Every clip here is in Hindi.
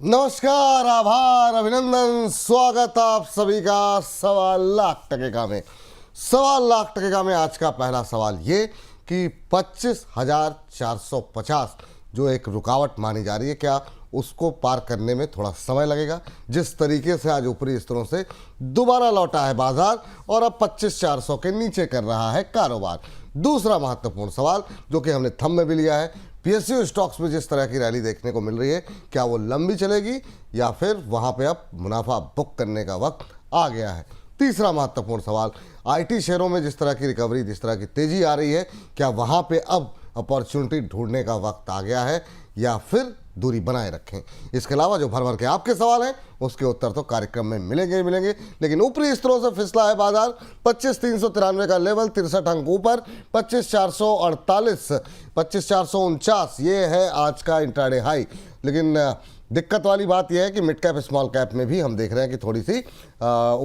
नमस्कार, आभार, अभिनंदन, स्वागत आप सभी का 1.25 लाख में। 1.25 लाख में आज का पहला सवाल ये कि 25,450 जो एक रुकावट मानी जा रही है, क्या उसको पार करने में थोड़ा समय लगेगा? जिस तरीके से आज ऊपरी स्तरों से दोबारा लौटा है बाजार और अब 25,400 के नीचे कर रहा है कारोबार। दूसरा महत्वपूर्ण सवाल जो कि हमने थंब में भी लिया है, पीएसयू स्टॉक्स में जिस तरह की रैली देखने को मिल रही है, क्या वो लंबी चलेगी या फिर वहां पे अब मुनाफा बुक करने का वक्त आ गया है? तीसरा महत्वपूर्ण सवाल, आईटी शेयरों में जिस तरह की रिकवरी, जिस तरह की तेजी आ रही है, क्या वहां पे अब अपॉर्चुनिटी ढूंढने का वक्त आ गया है या फिर दूरी बनाए रखें? इसके अलावा जो भर भर के आपके सवाल हैं उसके उत्तर तो कार्यक्रम में मिलेंगे ही मिलेंगे, लेकिन ऊपरी स्तरों से फिसला है बाजार। 25,393 का लेवल, 63 अंक ऊपर, 25,448, 25,449 ये है आज का इंट्राडे हाई। लेकिन दिक्कत वाली बात यह है कि मिड कैप स्मॉल कैप में भी हम देख रहे हैं कि थोड़ी सी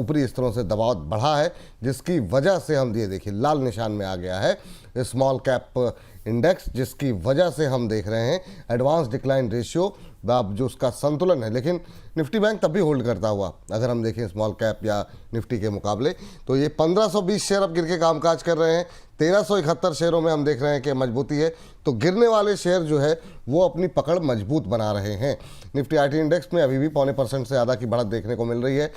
ऊपरी स्तरों से दबाव बढ़ा है, जिसकी वजह से हम ये देखिए लाल निशान में आ गया है स्मॉल कैप इंडेक्स, जिसकी वजह से हम देख रहे हैं एडवांस डिक्लाइन रेशियो जो उसका संतुलन है। लेकिन निफ्टी बैंक तब भी होल्ड करता हुआ, अगर हम देखें स्मॉल कैप या निफ्टी के मुकाबले, तो ये 1520 शेयर अब गिर के कामकाज कर रहे हैं। 1371 शेयरों में हम देख रहे हैं कि मजबूती है, तो गिरने वाले शेयर जो है वो अपनी पकड़ मजबूत बना रहे हैं। निफ्टी आईटी इंडेक्स में अभी भी 0.25% से ज़्यादा की बढ़त देखने को मिल रही है।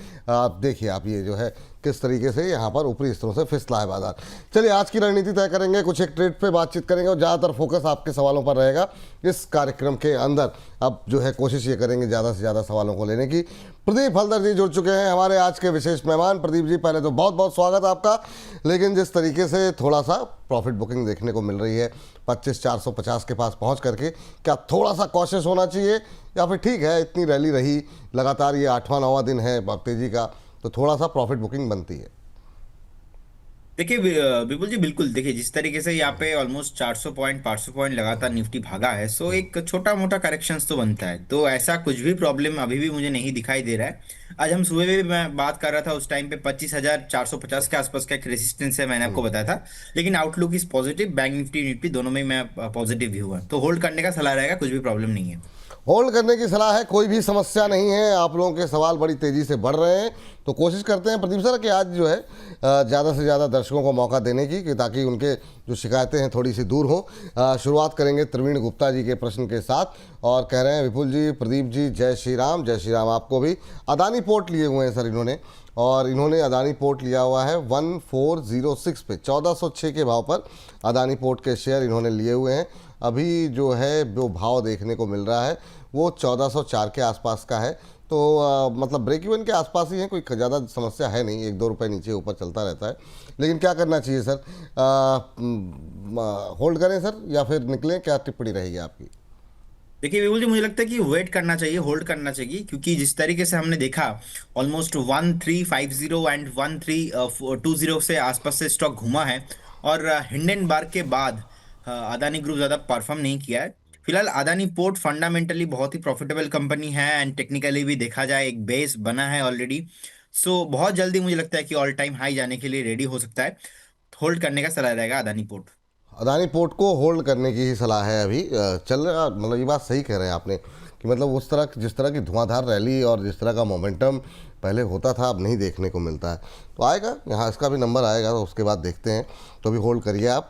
देखिए आप ये जो है किस तरीके से यहाँ पर ऊपरी स्तरों से फिसला है बाजार। चलिए आज की रणनीति तय करेंगे, कुछ एक ट्रेड पे बातचीत करेंगे और ज़्यादातर फोकस आपके सवालों पर रहेगा इस कार्यक्रम के अंदर। अब जो है कोशिश ये करेंगे ज़्यादा से ज़्यादा सवालों को लेने की। प्रदीप हल्दर जी जुड़ चुके हैं हमारे आज के विशेष मेहमान। प्रदीप जी, पहले तो बहुत बहुत स्वागत आपका। लेकिन जिस तरीके से थोड़ा सा प्रॉफिट बुकिंग देखने को मिल रही है 25,450 के पास पहुंच करके, क्या थोड़ा सा कॉशियस होना चाहिए या फिर ठीक है, इतनी रैली रही लगातार, ये 8वां 9वां दिन है तेजी का, तो थोड़ा सा प्रॉफिट बुकिंग बनती है? देखिए विपुल जी, बिल्कुल। देखिए जिस तरीके से यहाँ पे ऑलमोस्ट 400 पॉइंट 500 पॉइंट लगातार निफ्टी भागा है, सो एक छोटा मोटा करेक्शंस तो बनता है। तो ऐसा कुछ भी प्रॉब्लम अभी भी मुझे नहीं दिखाई दे रहा है। आज हम सुबह में भी मैं बात कर रहा था, उस टाइम पे 25,450 के आसपास का एक रेजिस्टेंस है, मैंने आपको बताया था। लेकिन outlook is positive, bank Nifty Nifty दोनों में मैं पॉजिटिव व्यू है, तो होल्ड करने का सलाह रहेगा, कुछ भी प्रॉब्लम नहीं है। होल्ड करने की सलाह है, कोई भी समस्या नहीं है। आप लोगों के सवाल बड़ी तेज़ी से बढ़ रहे हैं, तो कोशिश करते हैं प्रदीप सर कि आज जो है ज़्यादा से ज़्यादा दर्शकों को मौका देने की, कि ताकि उनके जो शिकायतें हैं थोड़ी सी दूर हों। शुरुआत करेंगे प्रवीण गुप्ता जी के प्रश्न के साथ, और कह रहे हैं विपुल जी, प्रदीप जी, जय श्री राम। जय श्री राम आपको भी। अदानी पोर्ट लिए हुए हैं सर इन्होंने, और इन्होंने अदानी पोर्ट लिया हुआ है 1406 पे, 1406 के भाव पर अदानी पोर्ट के शेयर इन्होंने लिए हुए हैं। अभी जो है वो भाव देखने को मिल रहा है वो 1404 के आसपास का है, तो मतलब ब्रेक इवन के आसपास ही है, कोई ज़्यादा समस्या है नहीं, 1-2 रुपये नीचे ऊपर चलता रहता है। लेकिन क्या करना चाहिए सर, होल्ड करें सर या फिर निकलें, क्या टिप्पणी रहेगी आपकी? देखिए विपुल जी, मुझे लगता है कि वेट करना चाहिए, होल्ड करना चाहिए, क्योंकि जिस तरीके से हमने देखा ऑलमोस्ट 1350 एंड 1320 से आसपास से स्टॉक घुमा है। और हिंडनबर्ग के बाद अदानी ग्रुप ज़्यादा परफॉर्म नहीं किया है। फिलहाल अदानी पोर्ट फंडामेंटली बहुत ही प्रॉफिटेबल कंपनी है, एंड टेक्निकली भी देखा जाए एक बेस बना है ऑलरेडी। सो बहुत जल्दी मुझे लगता है कि ऑल टाइम हाई जाने के लिए रेडी हो सकता है। होल्ड करने का सलाह रहेगा अदानी पोर्ट। अदानी पोर्ट को होल्ड करने की ही सलाह है अभी। चल रहा, मतलब ये बात सही कह रहे हैं आपने कि मतलब उस तरह जिस तरह की धुआंधार रैली और जिस तरह का मोमेंटम पहले होता था, अब नहीं देखने को मिलता है। तो आएगा यहाँ, इसका भी नंबर आएगा, तो उसके बाद देखते हैं। तो अभी होल्ड करिए आप।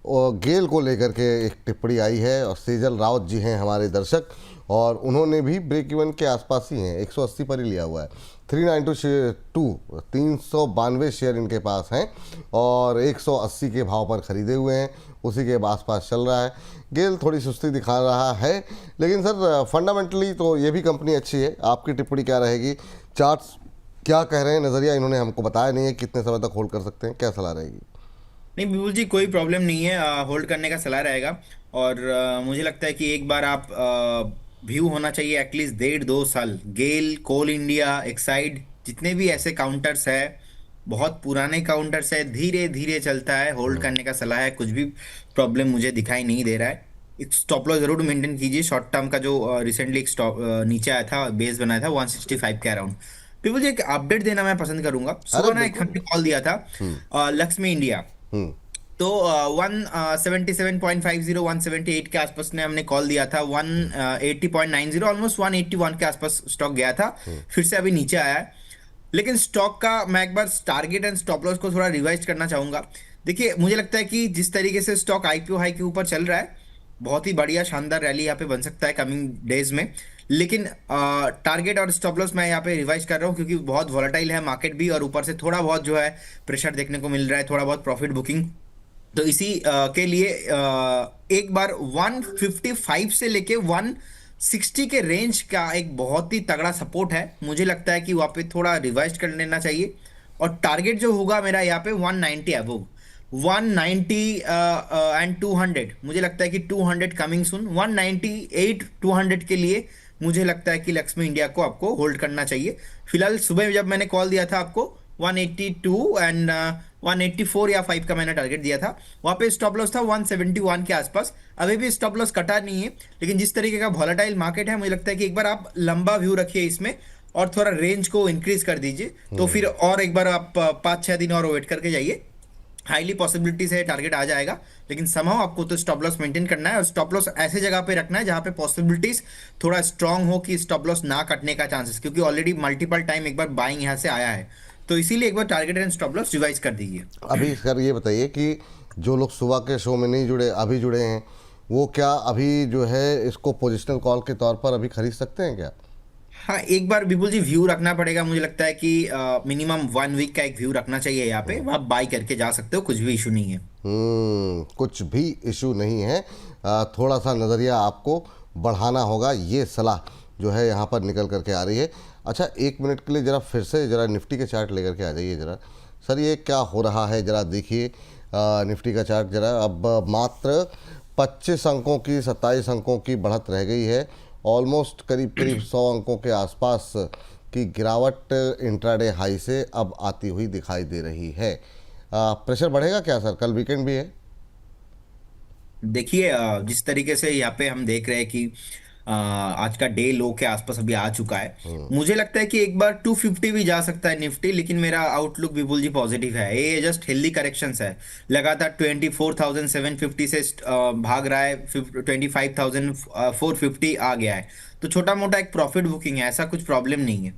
और गेल को लेकर के एक टिप्पणी आई है, और सेजल राउत जी हैं हमारे दर्शक, और उन्होंने भी ब्रेक इवन के आसपास ही हैं, 180 पर ही लिया हुआ है। 392 392 शेयर इनके पास हैं और 180 के भाव पर खरीदे हुए हैं, उसी के आसपास चल रहा है। गेल थोड़ी सुस्ती दिखा रहा है, लेकिन सर फंडामेंटली तो ये भी कंपनी अच्छी है। आपकी टिप्पणी क्या रहेगी? चार्ट्स क्या कह रहे हैं? नज़रिया इन्होंने हमको बताया नहीं है, कितने समय तक होल्ड कर सकते हैं, क्या सलाह रहेगी? नहीं बिल्कुल जी, कोई प्रॉब्लम नहीं है, होल्ड करने का सलाह रहेगा। और मुझे लगता है कि एक बार आप व्यू होना चाहिए एटलीस्ट 1.5-2 साल। गेल, कोल इंडिया, एक्साइड, जितने भी ऐसे काउंटर्स है, बहुत पुराने काउंटर्स है, धीरे धीरे चलता है, होल्ड करने का सलाह है। कुछ भी प्रॉब्लम मुझे दिखाई नहीं दे रहा है। एक स्टॉप लॉस जरूर मेंटेन कीजिए। शॉर्ट टर्म का जो रिसेंटली एक स्टॉप नीचे आया था, बेस बनाया था 165 के अराउंड। बिल्कुल जी, एक अपडेट देना मैं पसंद करूंगा। अरे सुबह ना एक बिल्कुल। हमने कॉल दिया था हम्म। लक्ष्मी इंडिया। हम्म। तो 177.50 178 के आसपास ने हमने कॉल दिया था, 180.90 ऑलमोस्ट 181 के आसपास स्टॉक गया था, फिर से अभी नीचे आया है। लेकिन स्टॉक का मैं एक बार टारगेट एंड स्टॉप लॉस को थोड़ा रिवाइज करना चाहूंगा। देखिए मुझे लगता है कि जिस तरीके से स्टॉक आईपीओ हाई के ऊपर चल रहा है, बहुत ही बढ़िया शानदार रैली यहाँ पे बन सकता है कमिंग डेज में। लेकिन टारगेट और स्टॉप लॉस मैं यहाँ पे रिवाइज कर रहा हूँ, क्योंकि बहुत वॉलेटाइल है मार्केट भी, और ऊपर से थोड़ा बहुत जो है प्रेशर देखने को मिल रहा है, थोड़ा बहुत प्रॉफिट बुकिंग। तो इसी के लिए एक बार 155 से लेके 160 के रेंज का एक बहुत ही तगड़ा सपोर्ट है, मुझे लगता है कि वहाँ पे थोड़ा रिवाइज कर लेना चाहिए। और टारगेट जो होगा मेरा यहाँ पे 190 अबव, 190 एंड 200, मुझे लगता है कि 200 कमिंग सुन, 198 200 के लिए मुझे लगता है कि लक्ष्मी इंडिया को आपको होल्ड करना चाहिए। फिलहाल सुबह जब मैंने कॉल दिया था आपको 182 एंड 184 या 5 का मैंने टारगेट दिया था, वहां पे स्टॉप लॉस था 171 के आसपास। अभी भी स्टॉप लॉस कटा नहीं है, लेकिन जिस तरीके का वॉलेटाइल मार्केट है, मुझे लगता है कि एक बार आप लंबा व्यू रखिए इसमें और थोड़ा रेंज को इंक्रीज कर दीजिए, तो फिर और एक बार आप 5-6 दिन और वेट करके जाइए। हाईली पॉसिबिलिटीज है टारगेट आ जाएगा, लेकिन समहाउ आपको तो स्टॉप लॉस मेंटेन करना है, और स्टॉप लॉस ऐसे जगह पे रखना है जहां पे पॉसिबिलिटीज थोड़ा स्ट्रांग हो कि स्टॉप लॉस ना कटने का चांसेस, क्योंकि ऑलरेडी मल्टीपल टाइम एक बार बाइंग यहां से आया है। तो इसीलिए एक बार target and stop loss revise कर दीजिए। अभी सर ये बताइए कि जो लोग सुबह के शो में नहीं जुड़े, अभी जुड़े हैं, वो क्या अभी जो है इसको पोजिशनल कॉल के तौर पर अभी खरीद सकते हैं क्या? हाँ, एक बार विपुल जी व्यू रखना पड़ेगा, मुझे लगता है कि मिनिमम 1 वीक का एक व्यू रखना चाहिए यहाँ पे, आप बाई करके जा सकते हो, कुछ भी इशू नहीं है। कुछ भी इशू नहीं है। थोड़ा सा नज़रिया आपको बढ़ाना होगा, ये सलाह जो है यहाँ पर निकल करके आ रही है। अच्छा, 1 मिनट के लिए ज़रा फिर से ज़रा निफ्टी के चार्ट लेकर के आ जाइए ज़रा। सर ये क्या हो रहा है ज़रा देखिए, निफ्टी का चार्ट ज़रा। अब मात्र 25 अंकों की, 27 अंकों की बढ़त रह गई है। ऑलमोस्ट करीब करीब 100 अंकों के आसपास की गिरावट इंट्राडे हाई से अब आती हुई दिखाई दे रही है। प्रेशर बढ़ेगा क्या सर? कल वीकेंड भी है। देखिए जिस तरीके से यहाँ पे हम देख रहे हैं कि आज का डे लो के आसपास अभी आ चुका है, मुझे लगता है कि एक बार 250 भी जा सकता है निफ्टी, लेकिन मेरा आउटलुक विपुल जी पॉजिटिव है। ये जस्ट हेल्दी करेक्शंस है, लगातार 24,750 से भाग रहा है, 25,450 आ गया है, तो छोटा मोटा एक प्रॉफिट बुकिंग है, ऐसा कुछ प्रॉब्लम नहीं है।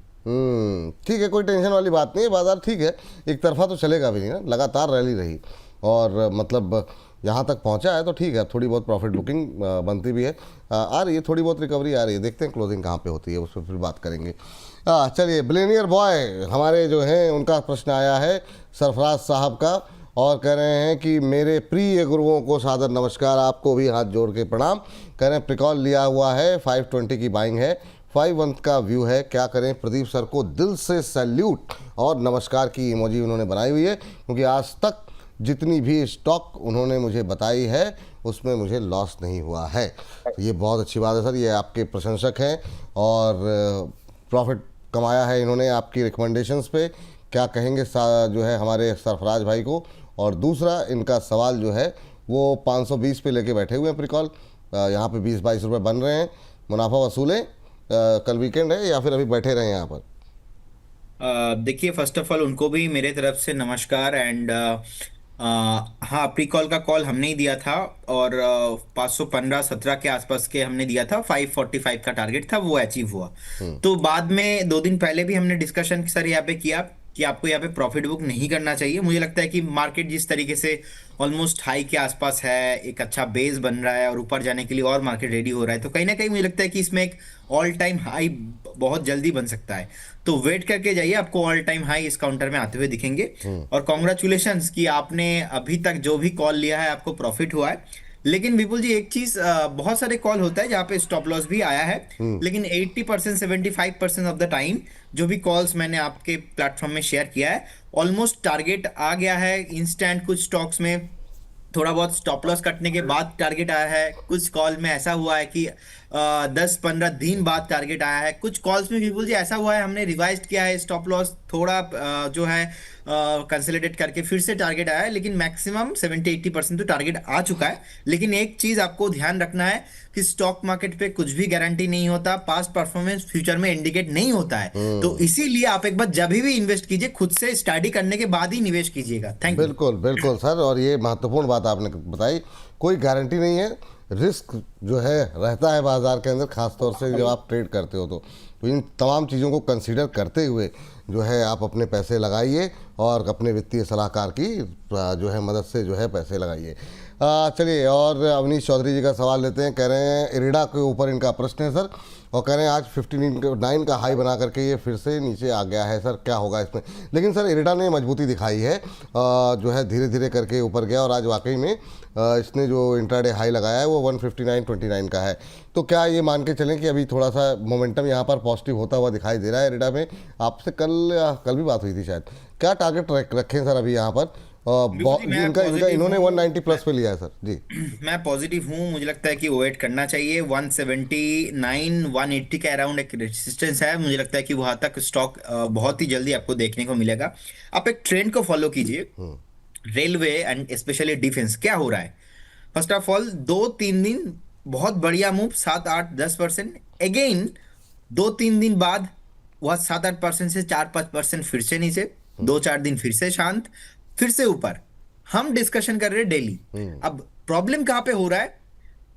ठीक है, कोई टेंशन वाली बात नहीं है। बाजार ठीक है, एक तरफा तो चलेगा भी नहीं ना, लगातार रैली रही और मतलब यहाँ तक पहुँचा है तो ठीक है। थोड़ी बहुत प्रॉफिट बुकिंग बनती भी है, आ रही है, थोड़ी बहुत रिकवरी आ रही है। देखते हैं क्लोजिंग कहाँ पे होती है, उस पर फिर बात करेंगे। चलिए, बिलियनियर बॉय हमारे जो हैं उनका प्रश्न आया है सरफराज साहब का, और कह रहे हैं कि मेरे प्रिय गुरुओं को सादर नमस्कार, आपको भी हाथ जोड़ के प्रणाम। कह रहे हैं प्रिकॉल लिया हुआ है, 520 की बाइंग है, 5 मंथ का व्यू है, क्या करें? प्रदीप सर को दिल से सैल्यूट और नमस्कार की इमोजी उन्होंने बनाई हुई है, क्योंकि आज तक जितनी भी स्टॉक उन्होंने मुझे बताई है उसमें मुझे लॉस नहीं हुआ है। ये बहुत अच्छी बात है सर, ये आपके प्रशंसक हैं और प्रॉफिट कमाया है इन्होंने आपकी रिकमेंडेशंस पे। क्या कहेंगे जो है हमारे सरफराज भाई को? और दूसरा इनका सवाल जो है वो 520 पे लेके बैठे हुए हैं प्रिकॉल, यहाँ पे 20-22 रुपये बन रहे हैं, मुनाफा वसूलें। कल वीकेंड है या फिर अभी बैठे रहे यहाँ पर? देखिए फर्स्ट ऑफ ऑल उनको भी मेरे तरफ से नमस्कार, एंड हाँ, प्री कॉल का कॉल हमने ही दिया था, और 515-17 के आसपास के हमने दिया था, 545 का टारगेट था, वो अचीव हुआ। तो बाद में 2 दिन पहले भी हमने डिस्कशन सर यहाँ पे किया कि आपको यहाँ पे प्रॉफिट बुक नहीं करना चाहिए। मुझे लगता है कि मार्केट जिस तरीके से ऑलमोस्ट हाई के आसपास है, एक अच्छा बेस बन रहा है और ऊपर जाने के लिए और मार्केट रेडी हो रहा है, तो कहीं ना कहीं मुझे लगता है कि इसमें एक ऑल टाइम हाई बहुत जल्दी बन सकता है। तो वेट करके जाइए, आपको ऑल टाइम हाई इस काउंटर में आते हुए दिखेंगे। और कॉन्ग्रेचुलेशंस कि आपने अभी तक जो भी कॉल लिया है आपको प्रॉफिट हुआ है। लेकिन विपुल जी एक चीज, बहुत सारे कॉल होता है जहाँ पे स्टॉप लॉस भी आया है, लेकिन 80% 75% ऑफ द टाइम जो भी कॉल्स मैंने आपके प्लेटफॉर्म में शेयर किया है, ऑलमोस्ट टारगेट आ गया है इंस्टेंट। कुछ स्टॉक्स में थोड़ा बहुत स्टॉप लॉस कटने के बाद टारगेट आया है, कुछ कॉल में ऐसा हुआ है कि 10-15 दिन बाद टारगेट आया है, कुछ कॉल्स में विपुल जी ऐसा हुआ है हमने रिवाइज किया है स्टॉप लॉस थोड़ा जो है कंसोलिडेट करके फिर से टारगेट आया है, लेकिन मैक्सिमम 70-80% तो टारगेट आ चुका है। लेकिन एक चीज आपको ध्यान रखना है कि स्टॉक मार्केट पे कुछ भी गारंटी नहीं होता, पास्ट परफॉर्मेंस फ्यूचर में इंडिकेट नहीं होता है, तो इसीलिए आप एक बार जब भी इन्वेस्ट कीजिए खुद से स्टडी करने के बाद ही निवेश कीजिएगा। Thank you. बिल्कुल बिल्कुल सर, और ये महत्वपूर्ण बात बात आपने बताई, कोई गारंटी नहीं है, रिस्क जो है रहता है बाजार के अंदर, खासतौर से जब आप ट्रेड करते हो तो इन तमाम चीज़ों को कंसीडर करते हुए जो है आप अपने पैसे लगाइए और अपने वित्तीय सलाहकार की जो है मदद से जो है पैसे लगाइए। चलिए, और अवनीश चौधरी जी का सवाल लेते हैं। कह रहे हैं इरिडा के ऊपर इनका प्रश्न है सर, और कह रहे हैं आज 59 का हाई बना करके ये फिर से नीचे आ गया है, सर क्या होगा इसमें। लेकिन सर इरिडा ने मजबूती दिखाई है, जो है धीरे धीरे करके ऊपर गया, और आज वाकई में इसने जो इंट्राडे हाई लगाया है वो 159.29 का है। तो क्या ये मान के चलें कि अभी थोड़ा सा मोमेंटम यहाँ पर पॉजिटिव होता हुआ दिखाई दे रहा है इरिडा में? आपसे कल भी बात हुई थी शायद, क्या टारगेट रखें सर अभी यहाँ पर? बिल्कुल जी, मैं इनका पॉजिटिव इन्होंने हूँ। 190 प्लस पे लिया है सर जी। मैं पॉजिटिव हूँ, मुझे लगता है कि वेट करना चाहिए। 179 180 के अराउंड एक रेजिस्टेंस है, मुझे लगता है कि वहां तक स्टॉक बहुत ही जल्दी आपको देखने को मिलेगा। आप एक ट्रेंड को फॉलो कीजिए, रेलवे एंड स्पेशली डिफेंस क्या हो रहा है। फर्स्ट ऑफ ऑल 2-3 दिन बहुत बढ़िया मूव, 7-8-10%। अगेन 2-3 दिन बाद वह 7-8% से 4-5% फिर से नीचे, 2-4 दिन फिर से शांत, फिर से ऊपर। हम डिस्कशन कर रहे हैं डेली। अब प्रॉब्लम कहां पे हो रहा है,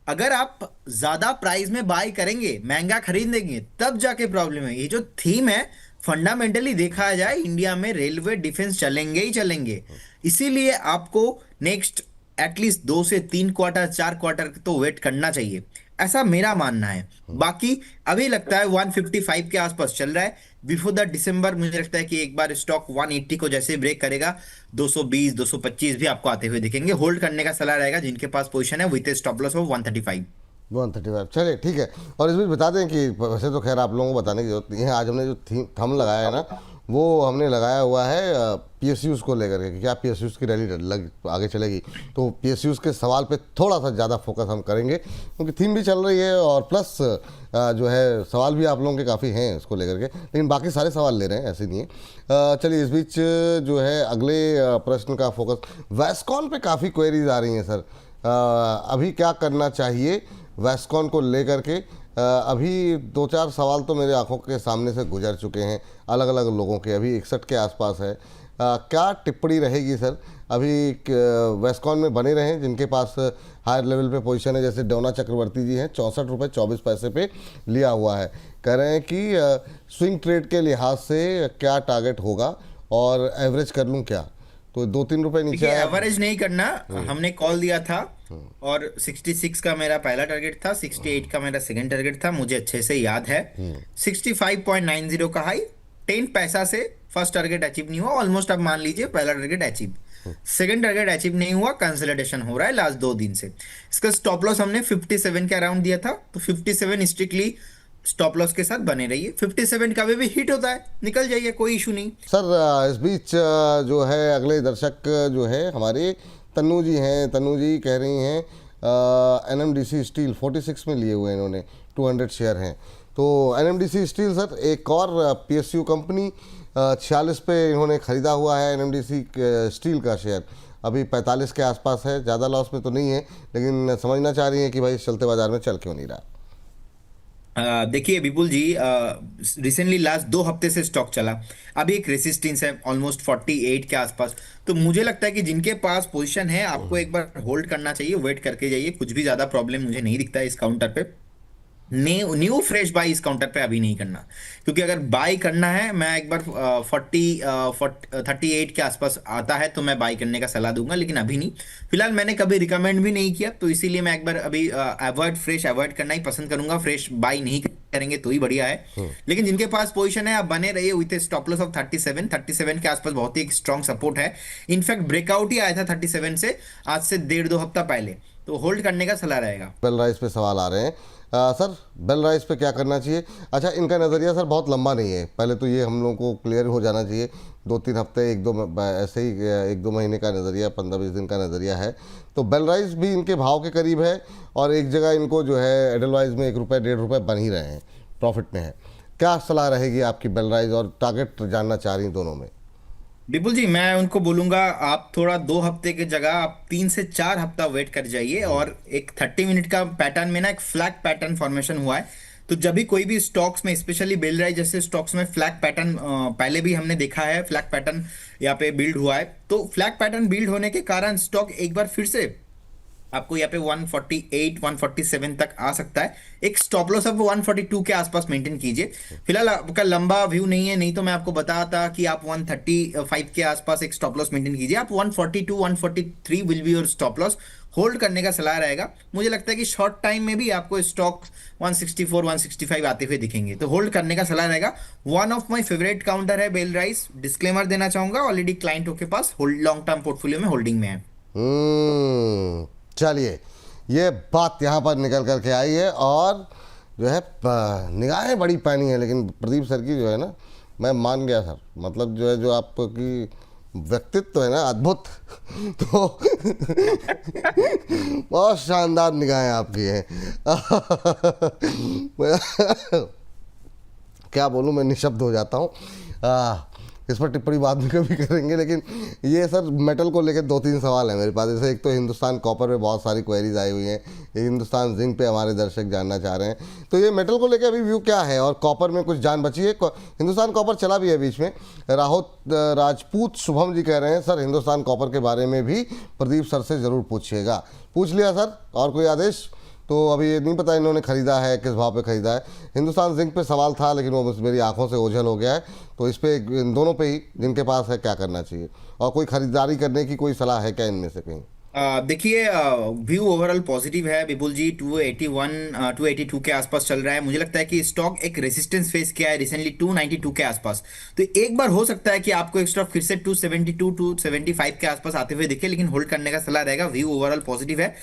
अगर आप ज्यादा प्राइस में बाय करेंगे, महंगा खरीदेंगे, तब जाके प्रॉब्लम है। ये जो थीम है, फंडामेंटली देखा जाए इंडिया में रेलवे डिफेंस चलेंगे ही चलेंगे। इसीलिए आपको नेक्स्ट एटलीस्ट 2 से 3 क्वार्टर 4 क्वार्टर तो वेट करना चाहिए, ऐसा मेरा मानना है। बाकी अभी लगता है 155 के आसपास चल रहा है। बिफोर द दिसंबर मुझे लगता है कि एक बार स्टॉक 180 को जैसे ब्रेक करेगा, 220 225 भी आपको आते हुए दिखेंगे। होल्ड करने का सलाह रहेगा जिनके पास पोजीशन है, विथ स्टॉप लॉस ऑफ 135। 135, चलिए ठीक है। और इस बीच बता दें कि वैसे तो खैर आप लोगों को बताने की जरूरत नहीं है, आज हमने जो थम लगाया है ना, वो हमने लगाया हुआ है पीएसयूज़ को लेकर के कि क्या पीएसयूज़ की रैली आगे चलेगी। तो पीएसयूज़ के सवाल पे थोड़ा सा ज़्यादा फोकस हम करेंगे, क्योंकि थीम भी चल रही है और प्लस जो है सवाल भी आप लोगों के काफ़ी हैं इसको लेकर के, लेकिन बाकी सारे सवाल ले रहे हैं, ऐसे नहीं है। चलिए, इस बीच जो है अगले प्रश्न का फोकस वैस्कॉन पे काफ़ी क्वेरीज आ रही हैं सर। अभी क्या करना चाहिए वैस्कॉन को लेकर के? अभी 2-4 सवाल तो मेरे आंखों के सामने से गुजर चुके हैं अलग अलग लोगों के, अभी 61 के आसपास है। क्या टिप्पणी रहेगी सर? अभी वैस्कॉन में बने रहें जिनके पास हायर लेवल पे पोजीशन है, जैसे डोना चक्रवर्ती जी हैं, 64 रुपये 24 पैसे पे लिया हुआ है। कह रहे हैं कि स्विंग ट्रेड के लिहाज से क्या टारगेट होगा और एवरेज कर लूँ क्या? तो 2-3 रुपये नीचे देखिए, आया। एवरेज नहीं करना, हमने कॉल दिया था और 66 का मेरा पहला टारगेट था, 68 का मेरा सेकंड टारगेट था, मुझे अच्छे से याद है। 65.90 का हाई, 10 पैसा से फर्स्ट टारगेट अचीव नहीं हुआ, ऑलमोस्ट आप मान लीजिए पहला target achieve. Second target achieve नहीं हुआ, कंसोलिडेशन हो रहा है लास्ट 2 दिन से। इसका स्टॉप लॉस हमने 57 के अराउंड दिया था, तो 57 स्ट्रिक्टली स्टॉप लॉस के साथ बने रहिए। 57 का भी हिट होता है, निकल जाइए, कोई इशू नहीं। सर इस बीच जो है अगले दर्शक जो है हमारे तन्नू जी हैं, तन्नू जी कह रही हैं एनएमडीसी स्टील 46 में लिए हुए हैं इन्होंने, 200 शेयर हैं। तो एनएमडीसी स्टील सर एक और पीएसयू कंपनी 46 पे इन्होंने ख़रीदा हुआ है एनएमडीसी स्टील का शेयर, अभी 45 के आसपास है, ज़्यादा लॉस में तो नहीं है, लेकिन समझना चाह रही हैं कि भाई चलते बाजार में चल क्यों नहीं रहा। देखिए विपुल जी, रिसेंटली लास्ट 2 हफ्ते से स्टॉक चला, अभी एक रेसिस्टेंस है ऑलमोस्ट 48 के आसपास। तो मुझे लगता है कि जिनके पास पोजीशन है आपको एक बार होल्ड करना चाहिए, वेट करके जाइए, कुछ भी ज्यादा प्रॉब्लम मुझे नहीं दिखता है इस काउंटर पे। न्यू न्यू फ्रेश बाय इस काउंटर पे अभी नहीं करना, क्योंकि अगर बाय करना है, मैं एक बार 38 के आसपास आता है तो मैं बाय करने का सलाह दूंगा, लेकिन अभी नहीं। फिलहाल मैंने कभी रिकमेंड भी नहीं किया, तो इसीलिए मैं एक बार अभी अवॉइड करना ही पसंद करूंगा। फ्रेश बाय नहीं करेंगे तो ही बढ़िया है। लेकिन जिनके पास पोजीशन है आप बने रहिए विथ स्टॉप लॉस ऑफ 37 के आसपास, बहुत ही स्ट्रॉन्ग सपोर्ट है। इनफैक्ट ब्रेकआउट ही आया था 37 से, आज से 1.5-2 हफ्ता पहले, तो होल्ड करने का सलाह रहेगा। बेल राइस पे सवाल आ रहे हैं सर, बेल राइस पे क्या करना चाहिए? अच्छा, इनका नज़रिया सर बहुत लंबा नहीं है, पहले तो ये हम लोगों को क्लियर हो जाना चाहिए। 2-3 हफ्ते, 1-2 ऐसे ही 1-2 महीने का नज़रिया, 15-20 दिन का नज़रिया है। तो बेल राइस भी इनके भाव के करीब है और एक जगह इनको जो है एडलवाइज में 1 रुपये 1.5 रुपये बन ही रहे हैं, प्रॉफिट में है। क्या सलाह रहेगी आपकी बेल राइस और टारगेट जानना चाह रही दोनों में? विपुल जी, मैं उनको बोलूंगा आप थोड़ा 2 हफ्ते की जगह आप 3 से 4 हफ्ता वेट कर जाइए, और एक 30 मिनट का पैटर्न में ना एक फ्लैग पैटर्न फॉर्मेशन हुआ है, तो जब भी कोई भी स्टॉक्स में, स्पेशली बेलराइज जैसे स्टॉक्स में फ्लैग पैटर्न पहले भी हमने देखा है, फ्लैग पैटर्न यहाँ पे बिल्ड हुआ है, तो फ्लैग पैटर्न बिल्ड होने के कारण स्टॉक एक बार फिर से आपको यहाँ पे 148 147 तक आ सकता है। एक स्टॉप लॉस आप 142 के आसपास मेंटेन कीजिए। फिलहाल आपका लंबा व्यू नहीं है, नहीं तो मैं आपको बताता कि आप 135 के आसपास एक स्टॉप लॉस मेंटेन कीजिए। आप 142 143 will be your stop loss, hold करने का सलाह रहेगा। मुझे लगता है कि शॉर्ट टाइम में भी आपको स्टॉक 164 165 आते हुए दिखेंगे, तो होल्ड करने का सलाह रहेगा। One of my favourite counter है बेल राइस, डिस्क्लेमर देना चाहूंगा, ऑलरेडी क्लाइंटों के पास होल्ड लॉन्ग टर्म पोर्टफोलियो में होल्डिंग में है। चलिए, ये बात यहाँ पर निकल कर के आई है और जो है निगाहें बड़ी पैनी है, लेकिन प्रदीप सर की जो है ना, मैं मान गया सर। मतलब जो है, जो आपकी व्यक्तित्व है ना, अद्भुत। तो बहुत शानदार निगाहें आपकी हैं। क्या बोलूँ, मैं निशब्द हो जाता हूँ। इस पर टिप्पणी बाद में कभी करेंगे, लेकिन ये सर मेटल को लेकर 2-3 सवाल है मेरे पास। जैसे एक तो हिंदुस्तान कॉपर पे बहुत सारी क्वेरीज आई हुई हैं, हिंदुस्तान जिंक पे हमारे दर्शक जानना चाह रहे हैं, तो ये मेटल को लेकर अभी व्यू क्या है, और कॉपर में कुछ जान बची है? हिंदुस्तान कॉपर चला भी है बीच में। राहुल राजपूत शुभम जी कह रहे हैं सर हिंदुस्तान कॉपर के बारे में भी प्रदीप सर से ज़रूर पूछिएगा। पूछ लिया सर, और कोई आदेश? तो अभी ये नहीं पता इन्होंने खरीदा है, किस भाव पे खरीदा है। हिंदुस्तान जिंक पे सवाल था, लेकिन वो मेरी आंखों से ओझल हो गया है। तो इस पे, इन दोनों पे ही जिनके पास है, क्या करना चाहिए, और कोई खरीदारी करने की कोई सलाह है क्या इनमें से कहीं? देखिए, व्यू ओवरऑल पॉजिटिव है विपुल जी। 281 282 के आसपास चल रहा है। मुझे लगता है कि स्टॉक एक रेजिस्टेंस फेस किया है रिसेंटली 292 के आसपास, तो एक बार हो सकता है कि आपको एक स्टॉक फिर से 272 275 के आसपास आते हुए दिखे, लेकिन होल्ड करने का सलाह रहेगा। व्यू ओवरऑल पॉजिटिव है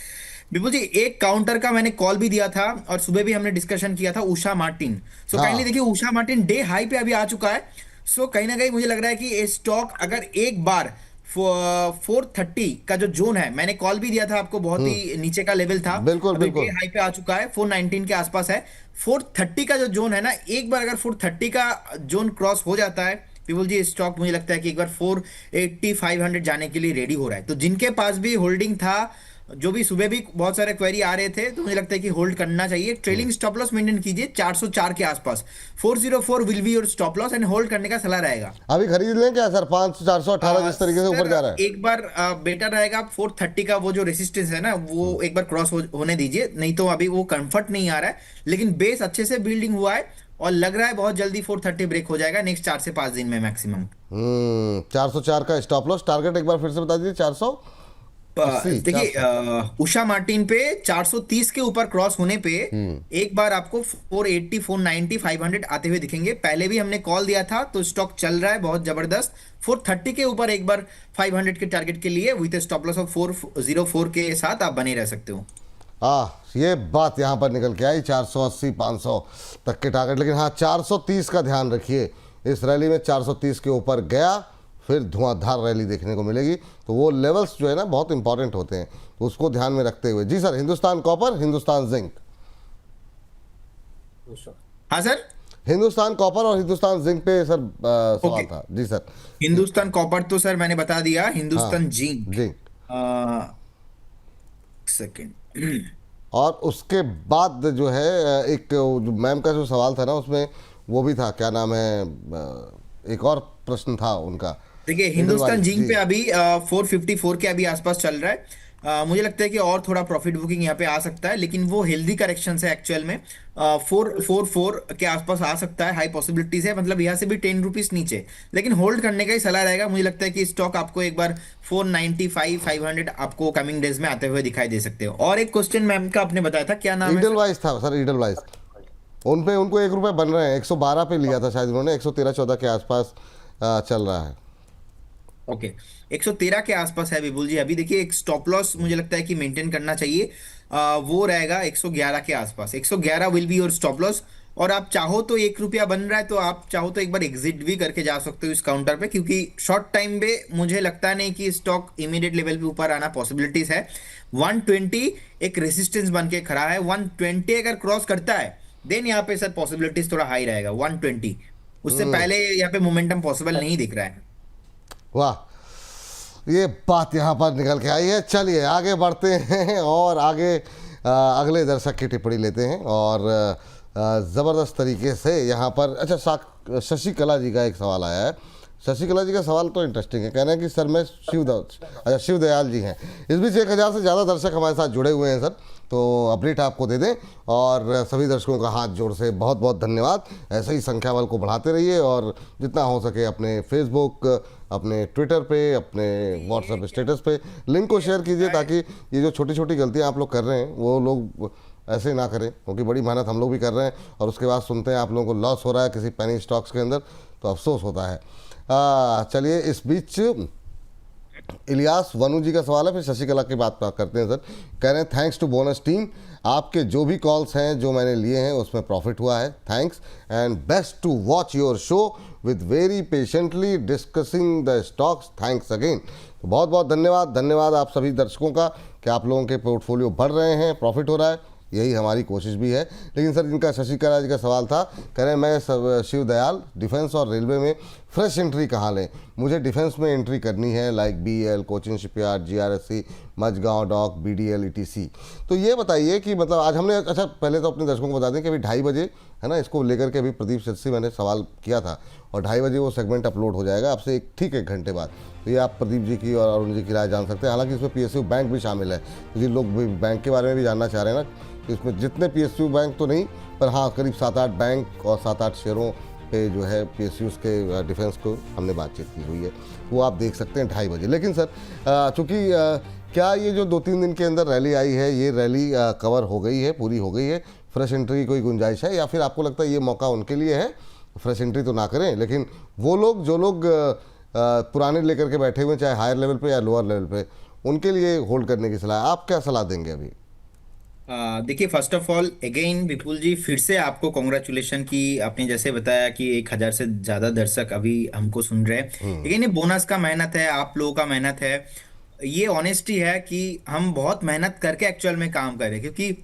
विपुल जी। एक काउंटर का मैंने कॉल भी दिया था और सुबह भी हमने डिस्कशन किया था, उषा मार्टिन। सो काइंडली हाँ, देखिए, उषा मार्टिन डे हाई पे अभी आ चुका है। सो कहीं ना कहीं मुझे लग रहा है कि ये स्टॉक अगर एक बार 430 का जो जोन है, मैंने कॉल भी दिया था आपको, बहुत ही नीचे का लेवल था, बिल्कुल अभी डे बिल्कुल। हाई पे आ चुका है, 419 के आसपास है। 430 का जो जोन है ना, एक बार अगर 430 का जोन क्रॉस हो जाता है विपुल जी, स्टॉक मुझे लगता है कि एक बार 480 500 जाने के लिए रेडी हो रहा है। तो जिनके पास भी होल्डिंग था, जो भी सुबह भी बहुत सारे क्वेरी आ रहे थे, तो मुझे लगता है कि होल्ड करना चाहिए। ट्रेलिंग स्टॉप लॉस मेंटेन कीजिए 404 के आसपास। 404 will be your stop loss and hold करने का सलाह रहेगा। अभी खरीद लें क्या सर? 500 418 जिस तरीके से ऊपर जा रहा है। एक बार बेटर रहेगा 430 का वो जो रेसिस्टेंस है ना, वो एक बार क्रॉस होने दीजिए, नहीं तो अभी वो कंफर्ट नहीं आ रहा है। लेकिन बेस अच्छे से बिल्डिंग हुआ है और लग रहा है बहुत जल्दी 430 ब्रेक हो जाएगा नेक्स्ट 4 से 5 दिन में मैक्सिमम। 404 का स्टॉप लॉस टारगेट एक बार फिर से बता दीजिए। 480 देखिए, 400। उषा मार्टिन पे 430 के ऊपर क्रॉस होने पे एक बार आपको 480 490 500 आते हुए दिखेंगे। पहले भी हमने कॉल दिया था, तो स्टॉक चल रहा है बहुत जबरदस्त। 430 के ऊपर एक बार 500 के टारगेट के लिए विद स्टॉप लॉस ऑफ 404 के साथ आप बने रह सकते हो। ये बात यहाँ पर निकल के आई, 480 500 तक के टारगेट। लेकिन हाँ, 430 का ध्यान रखिए। इस रैली में 430 के ऊपर गया, फिर धुआंधार रैली देखने को मिलेगी। तो वो लेवल्स जो है ना, बहुत इंपॉर्टेंट होते हैं, तो उसको ध्यान में रखते हुए। जी sir, Hindustan copper, Hindustan zinc. हाँ सर, हिंदुस्तान कॉपर और हिंदुस्तान जिंक पे सर सवाल था। जी सर। हिंदुस्तान कॉपर तो सर मैंने बता दिया। हाँ, हिंदुस्तान जिंक, जिंक। सेकेंड। और उसके बाद जो है, एक जो मैम का जो सवाल था ना, उसमें वो भी था, क्या नाम है, एक और प्रश्न था उनका। देखिए, हिंदुस्तान जिंक पे जी। अभी 454 के अभी आसपास चल रहा है। मुझे लगता है कि और थोड़ा प्रॉफिट बुकिंग यहाँ पे आ सकता है, लेकिन वो हेल्दी करेक्शन है एक्चुअल में। 444 के आसपास आ सकता है, हाई पॉसिबिलिटीज है, मतलब यहाँ से भी 10 रुपीज नीचे, लेकिन होल्ड करने का ही सलाह रहेगा। मुझे लगता है कि स्टॉक आपको एक बार 495 500 आपको कमिंग डेज में आते हुए दिखाई दे सकते हो। और एक क्वेश्चन मैम का आपने बताया था, क्या नाम है ईडल सर? वाइज था सर, ईडल वाइज। उन पे उनको 1 रुपये बन रहे हैं। 112 पे लिया था शायद उन्होंने, 113 14 के आसपास चल रहा है। ओके, 113 के आसपास है विपुल जी अभी। देखिए, एक स्टॉप लॉस मुझे लगता है कि मेंटेन करना चाहिए, वो रहेगा 111 के आसपास। 111 will be your stop loss. और आप चाहो तो 1 रुपया बन रहा है, तो आप चाहो तो एक बार एग्जिट भी करके जा सकते हो इस काउंटर पे, क्योंकि शॉर्ट टाइम पे मुझे लगता नहीं कि स्टॉक इमीडिएट लेवल पे ऊपर आना पॉसिबिलिटीज है। 120 एक रेसिस्टेंस बन के खड़ा है। 120 अगर क्रॉस करता है, देन यहाँ पे सर पॉसिबिलिटीज थोड़ा हाई रहेगा 120। उससे पहले यहाँ पे मोमेंटम पॉसिबल नहीं दिख रहा है। वाह, ये बात यहाँ पर निकल के आई है। चलिए आगे बढ़ते हैं और आगे अगले दर्शक की टिप्पणी लेते हैं। और ज़बरदस्त तरीके से यहाँ पर। अच्छा, शशिकला जी का एक सवाल आया है। शशिकला जी का सवाल तो इंटरेस्टिंग है। कह रहे हैं कि सर मैं शिवदयाल जी हैं। इस बीच 1000 से ज़्यादा दर्शक हमारे साथ जुड़े हुए हैं सर, तो अपडेट आपको दे दें। और सभी दर्शकों का हाथ जोड़ से बहुत बहुत धन्यवाद। ऐसे ही संख्या बल को बढ़ाते रहिए और जितना हो सके अपने फेसबुक, अपने ट्विटर पे, अपने व्हाट्सएप स्टेटस पे लिंक को शेयर कीजिए, ताकि ये जो छोटी छोटी गलतियाँ आप लोग कर रहे हैं वो लोग ऐसे ना करें, क्योंकि बड़ी मेहनत हम लोग भी कर रहे हैं और उसके बाद सुनते हैं आप लोगों को लॉस हो रहा है किसी पेनी स्टॉक्स के अंदर, तो अफसोस होता है। चलिए, इस बीच इलियास वनु जी का सवाल है, फिर शशिकला की बात करते हैं सर। कह रहे हैं थैंक्स टू बोनस टीम, आपके जो भी कॉल्स हैं जो मैंने लिए हैं उसमें प्रॉफिट हुआ है, thanks and best to watch your show with very patiently discussing the stocks, thanks again. तो बहुत बहुत धन्यवाद आप सभी दर्शकों का कि आप लोगों के पोर्टफोलियो बढ़ रहे हैं, प्रॉफिट हो रहा है, यही हमारी कोशिश भी है। लेकिन सर, जिनका शशिकला जी का सवाल था, कह रहे हैं मैं शिवदयाल, डिफेंस और रेलवे में फ्रेश एंट्री कहाँ लें? मुझे डिफेंस में एंट्री करनी है, like BEL, Cochin shipyard, GRSC, Mazagon dock, BDL, ETC। तो ये बताइए कि मतलब आज हमने, अच्छा पहले तो अपने दर्शकों को बता दें कि अभी 2:30 बजे है ना, इसको लेकर के अभी प्रदीप सेठ से मैंने सवाल किया था और 2:30 बजे वो सेगमेंट अपलोड हो जाएगा आपसे एक घंटे बाद। तो ये आप प्रदीप जी की और अरुण जी की राय जान सकते हैं। हालांकि इसमें PSU बैंक भी शामिल है, तो जिन लोग भी बैंक के बारे में भी जानना चाह रहे हैं ना, इसमें जितने PSU बैंक तो नहीं, पर हाँ करीब 7-8 बैंक और 7-8 शेयरों पे जो है PSUs के डिफेंस को हमने बातचीत की हुई है, वो आप देख सकते हैं 2:30 बजे। लेकिन सर, चूँकि क्या ये जो 2-3 दिन के अंदर रैली आई है, ये रैली कवर हो गई है, पूरी हो गई है, फ्रेश एंट्री की कोई गुंजाइश है, या फिर आपको लगता है ये मौका उनके लिए है, फ्रेश एंट्री तो ना करें, लेकिन वो लोग जो लोग पुराने लेकर के बैठे हुए, चाहे हायर लेवल पे या लोअर लेवल पे, उनके लिए होल्ड करने की सलाह, आप क्या सलाह देंगे अभी? देखिए, फर्स्ट ऑफ ऑल अगेन विपुल जी, फिर से आपको कॉन्ग्रेचुलेशन कि आपने जैसे बताया कि 1000 से ज्यादा दर्शक अभी हमको सुन रहे हैं। अगेन ये बोनस का मेहनत है, आप लोगों का मेहनत है, ये ऑनेस्टी है कि हम बहुत मेहनत करके एक्चुअल में काम कर रहे हैं, क्योंकि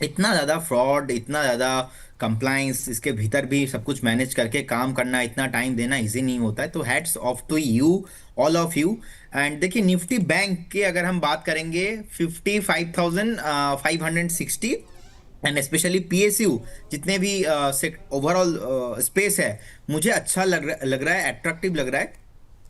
इतना ज़्यादा फ्रॉड, इतना ज़्यादा कंप्लाइंस, इसके भीतर भी सब कुछ मैनेज करके काम करना, इतना टाइम देना इजी नहीं होता है। तो hats off to you, all of you. And देखिए, निफ्टी बैंक की अगर हम बात करेंगे, 55,560 एंड स्पेशली PSU, जितने भी ओवरऑल स्पेस है, मुझे अच्छा लग रहा है, अट्रैक्टिव लग रहा है।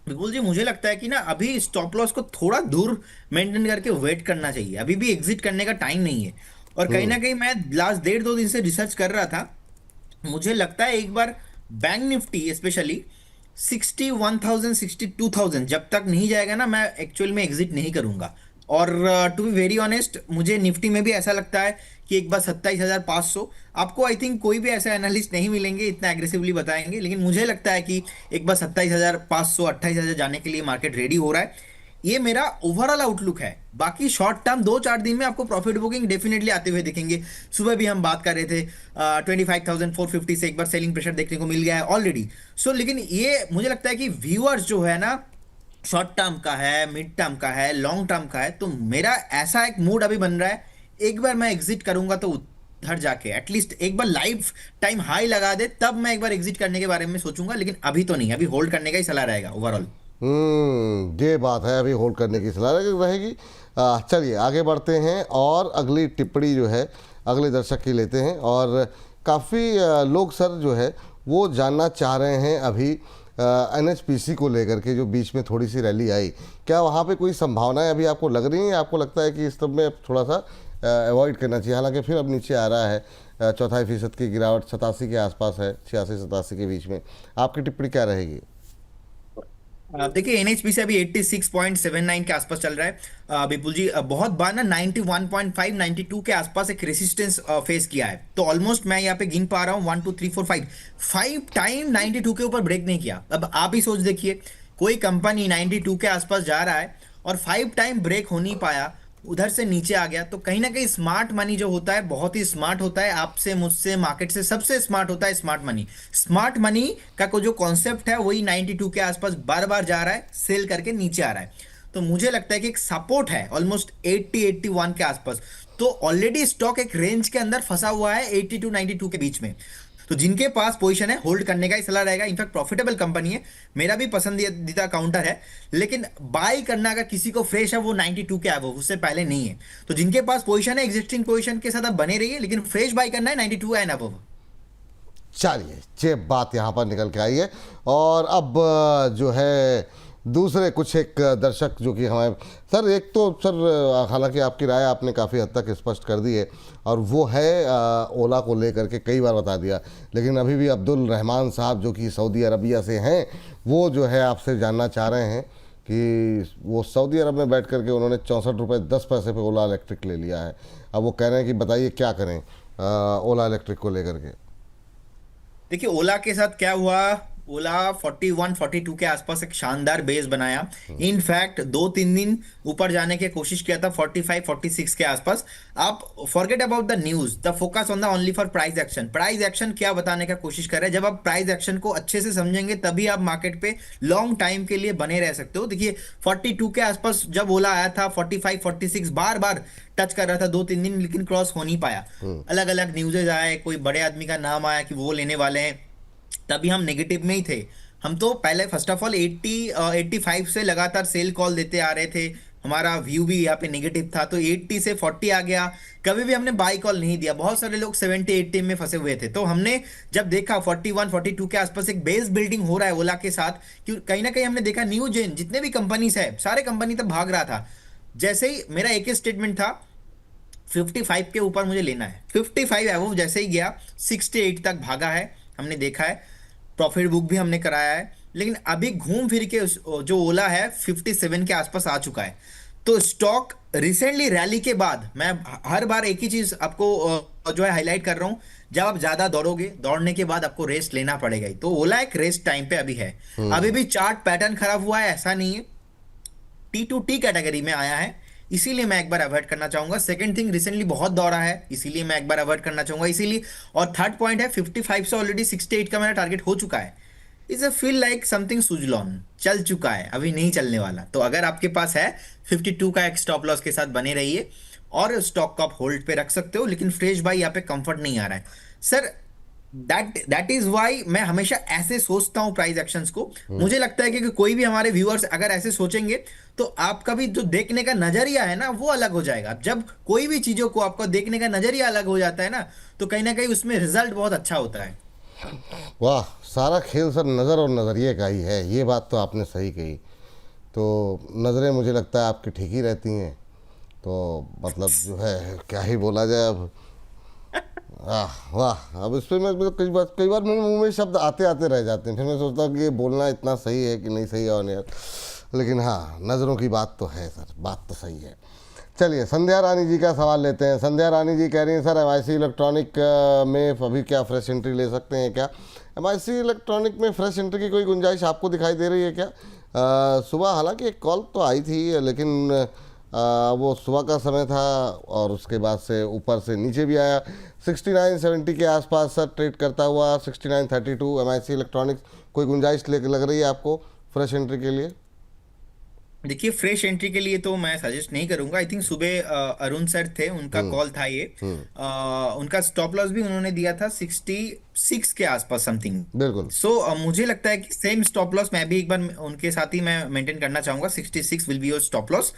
बिल्कुल जी, मुझे लगता है कि ना अभी स्टॉप लॉस को थोड़ा दूर मेंटेन करके वेट करना चाहिए, अभी भी एग्जिट करने का टाइम नहीं है। और कहीं ना कहीं मैं लास्ट 1.5-2 दिन से रिसर्च कर रहा था, मुझे लगता है एक बार बैंक निफ्टी स्पेशली 61,000 62,000 जब तक नहीं जाएगा ना, मैं एक्चुअल में एग्जिट नहीं करूंगा। और टू बी वेरी ऑनेस्ट, मुझे निफ्टी में भी ऐसा लगता है कि एक बार 27,500, आपको आई थिंक कोई भी ऐसे एनालिस्ट नहीं मिलेंगे इतना एग्रेसिवली बताएंगे, लेकिन मुझे लगता है कि एक बार 27,500 28,000 जाने के लिए मार्केट रेडी हो रहा है। ये मेरा ओवरऑल आउटलुक है। बाकी शॉर्ट टर्म 2-4 दिन में आपको प्रॉफिट बुकिंग डेफिनेटली आते हुए दिखेंगे। सुबह भी हम बात कर रहे थे 25,450 से एक बार सेलिंग प्रेशर देखने को मिल गया है ऑलरेडी। सो लेकिन ये मुझे लगता है कि व्यूअर्स जो है ना, शॉर्ट टर्म का है, मिड टर्म का है, लॉन्ग टर्म का है, तो मेरा ऐसा एक मूड अभी बन रहा है, एक बार मैं एग्जिट करूंगा तो उधर जाके एटलीस्ट एक बार लाइफ टाइम हाई लगा दे, तब मैं एक बार एग्जिट करने के बारे में सोचूंगा, लेकिन अभी तो नहीं, अभी होल्ड करने का ही सलाह रहेगा ओवरऑल। ये बात है, अभी होल्ड करने की सलाह रहेगी। चलिए आगे बढ़ते हैं और अगली टिप्पणी जो है अगले दर्शक की लेते हैं। और काफ़ी लोग सर जो है वो जानना चाह रहे हैं अभी NHPC को लेकर के, जो बीच में थोड़ी सी रैली आई, क्या वहाँ पे कोई संभावनाएं अभी आपको लग रही हैं, या आपको लगता है कि इस सब में थोड़ा सा अवॉइड करना चाहिए? हालांकि फिर अब नीचे आ रहा है, 4.5% की गिरावट 87 के आसपास है, 86-87 के बीच में। आपकी टिप्पणी क्या रहेगी? देखिए, NHPC अभी 86.79 के आसपास चल रहा है विपुल जी। बहुत बार ना 91.5 92 के आसपास एक रेसिस्टेंस फेस किया है, तो ऑलमोस्ट मैं यहाँ पे गिन पा रहा हूँ 1 2 3 4 5 टाइम 92 के ऊपर ब्रेक नहीं किया। अब आप ही सोच देखिए, कोई कंपनी 92 के आसपास जा रहा है और 5 टाइम ब्रेक हो नहीं पाया, उधर से नीचे आ गया, तो कहीं ना कहीं स्मार्ट मनी जो होता है बहुत ही स्मार्ट होता है। आपसे, मुझसे, मार्केट से सबसे स्मार्ट होता है स्मार्ट मनी। स्मार्ट मनी का को जो कॉन्सेप्ट है वही 92 के आसपास बार बार जा रहा है, सेल करके नीचे आ रहा है। तो मुझे लगता है कि एक सपोर्ट है ऑलमोस्ट 80-81 के आसपास, तो ऑलरेडी स्टॉक एक रेंज के अंदर फंसा हुआ है 82-92 के बीच में। तो जिनके पास पोजीशन है, होल्ड करने का ही सलाह रहेगा। इनफैक्ट प्रॉफिटेबल कंपनी है, मेरा भी पसंदीदा काउंटर है, लेकिन बाय करना अगर किसी को फ्रेश है वो 92 के अबव, उससे पहले नहीं है। तो जिनके पास पोजीशन है, एग्जिस्टिंग पोजीशन के साथ आप बने रहिए, लेकिन फ्रेश बाय करना है 92 एंड अबव। चलिए, ये बात यहाँ पर निकल के आई है। और अब जो है दूसरे कुछ एक दर्शक जो कि हमारे सर, एक तो सर हालांकि आपकी राय आपने काफ़ी हद तक स्पष्ट कर दी है और वो है ओला को लेकर के कई बार बता दिया, लेकिन अभी भी अब्दुल रहमान साहब जो कि सऊदी अरबिया से हैं, वो जो है आपसे जानना चाह रहे हैं कि वो सऊदी अरब में बैठ करके उन्होंने 64 रुपये 10 पैसे पे ओला इलेक्ट्रिक ले लिया है। अब वो कह रहे हैं कि बताइए क्या करें ओला इलेक्ट्रिक को लेकर के। देखिए ओला के साथ क्या हुआ, ओला 41-42 के आसपास एक शानदार बेस बनाया। इनफैक्ट 2-3 दिन ऊपर जाने की कोशिश किया था 45-46 के आसपास। आप forget about the news, the focus on the only for price action. Price action क्या बताने का कोशिश कर रहे हैं, जब आप प्राइस एक्शन को अच्छे से समझेंगे तभी आप मार्केट पे लॉन्ग टाइम के लिए बने रह सकते हो। देखिए 42 के आसपास जब ओला आया था, 45-46 बार बार टच कर रहा था 2-3 दिन, लेकिन क्रॉस हो नहीं पाया। अलग अलग न्यूज़ेज आए, कोई बड़े आदमी का नाम आया कि वो लेने वाले हैं, तभी हम नेगेटिव में ही थे। हम तो पहले फर्स्ट ऑफ ऑल 85 से लगातार सेल कॉल देते आ रहे थे, हमारा व्यू भी यहाँ पे नेगेटिव था, तो 80 से 40 आ गया, कभी भी हमने बाई कॉल नहीं दिया। बहुत सारे लोग 70-80 में फंसे हुए थे, तो हमने जब देखा 41-42 के आसपास एक बेस बिल्डिंग हो रहा है ओला के साथ, कि कहीं ना कहीं हमने देखा न्यू जेन जितने भी कंपनीज है, सारे कंपनी तब भाग रहा था। जैसे ही मेरा एक ही स्टेटमेंट था, 55 के ऊपर मुझे लेना है। 55 है वो, जैसे ही गया 68 तक भागा है, हमने देखा है, प्रॉफिट बुक भी हमने कराया है। लेकिन अभी घूम फिर के जो ओला है 57 के आसपास आ चुका है। तो स्टॉक रिसेंटली रैली के बाद, मैं हर बार एक ही चीज आपको जो है हाईलाइट कर रहा हूं, जब आप ज्यादा दौड़ोगे, दौड़ने के बाद आपको रेस्ट लेना पड़ेगा ही। तो ओला एक रेस्ट टाइम पे अभी है। अभी भी चार्ट पैटर्न खराब हुआ है ऐसा नहीं है, T2T कैटेगरी में आया है, इसीलिए मैं एक बार अवॉइड करना चाहूंगा। सेकंड थिंग, रिसेंटली बहुत दौड़ा है, इसीलिए मैं एक बार अवॉइड करना चाहूंगा, इसीलिए। और थर्ड पॉइंट है 55 से ऑलरेडी 68 का मेरा टारगेट हो चुका है। Is a feel like something Suzlon चल चुका है, अभी नहीं चलने वाला। तो अगर आपके पास है 52 का एक स्टॉप लॉस के साथ बने रहिए, और स्टॉक को आप होल्ड पे रख सकते हो, लेकिन फ्रेश बाई यहाँ पे कंफर्ट नहीं आ रहा है सर। दैट इज वाई मैं हमेशा ऐसे सोचता हूं प्राइस एक्शंस को। मुझे लगता है कि कोई भी हमारे व्यूअर्स अगर ऐसे सोचेंगे, तो आपका भी जो देखने का नजरिया है ना, वो अलग हो जाएगा। जब कोई भी चीजों को आपका देखने का नजरिया अलग हो जाता है ना, तो कहीं ना कहीं उसमें रिजल्ट बहुत अच्छा होता है। वाह, सारा खेल सर नज़र और नज़रिए का ही है, ये बात तो आपने सही कही। तो नज़रें मुझे लगता है आपकी ठीक ही रहती हैं, तो मतलब जो है क्या ही बोला जाए अब। वाह, अब इस पर मैं मतलब कई बार मेरे मुंह में शब्द आते आते रह जाते हैं, फिर मैं सोचता हूँ कि ये बोलना इतना सही है कि नहीं सही है और यार, लेकिन हाँ, नज़रों की बात तो है सर, बात तो सही है। चलिए संध्या रानी जी का सवाल लेते हैं। संध्या रानी जी कह रही हैं सर, MIC इलेक्ट्रॉनिक में अभी क्या फ्रेश एंट्री ले सकते हैं क्या? MIC इलेक्ट्रॉनिक में फ्रेश एंट्री की कोई गुंजाइश आपको दिखाई दे रही है क्या? सुबह हालांकि एक कॉल तो आई थी, लेकिन वो सुबह का समय था और उसके बाद से ऊपर से नीचे भी आया। 69.70 के आसपास सर ट्रेड करता हुआ 69.32 MIC इलेक्ट्रॉनिक्स, कोई गुंजाइश लग रही है आपको फ्रेश एंट्री के लिए? देखिए फ्रेश एंट्री के लिए तो मैं सजेस्ट नहीं करूंगा। आई थिंक सुबह अरुण सर थे, उनका कॉल था ये। उनका स्टॉप लॉस भी उन्होंने दिया था 66 के आसपास समथिंग। बिल्कुल। सो मुझे लगता है कि सेम स्टॉप लॉस मैं भी एक बार उनके साथ ही मैं मेंटेन करना चाहूंगा। 66 will be your stop loss.